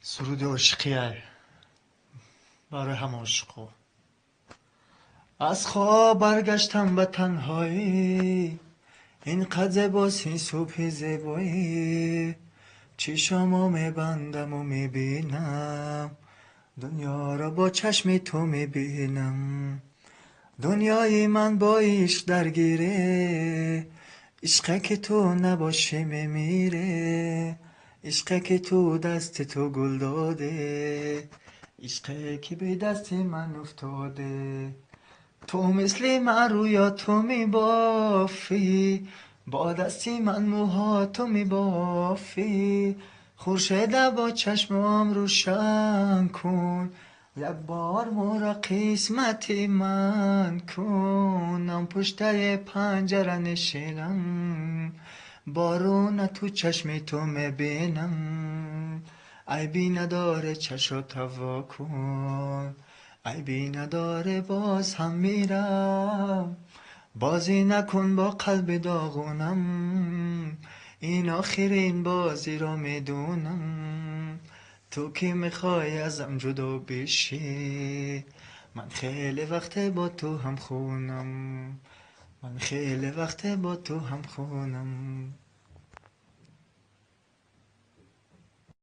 سرود عشقیه برای هم عشقو. از خواب برگشتم به تنهایی، اینقدر زیباست این صبح زیبایی. چشامو میبندم و میبینم دنیا را با چشم تو میبینم. دنیای من با عشق درگیره، عشقه که تو نباشی میمیره. عشقه که تو دست تو گل داده، عشقه که به دست من افتاده. تو مثل من رویا تو میبافی، با دستی من موها تو میبافی. خورشید با چشمام روشن کن، یک بار مرا قسمت من کنم. پشت پنجره نشینم، بارون تو چشم تو میبینم. عیبی نداره چشات هوا کن، عیبی نداره باز هم میرم. بازی نکن با قلب داغونم، این آخرین بازی را میدونم. تو که میخوای ازم جدا بشی، من خیلی وقت با تو هم خونم. من خیلی وقت با تو هم خونم.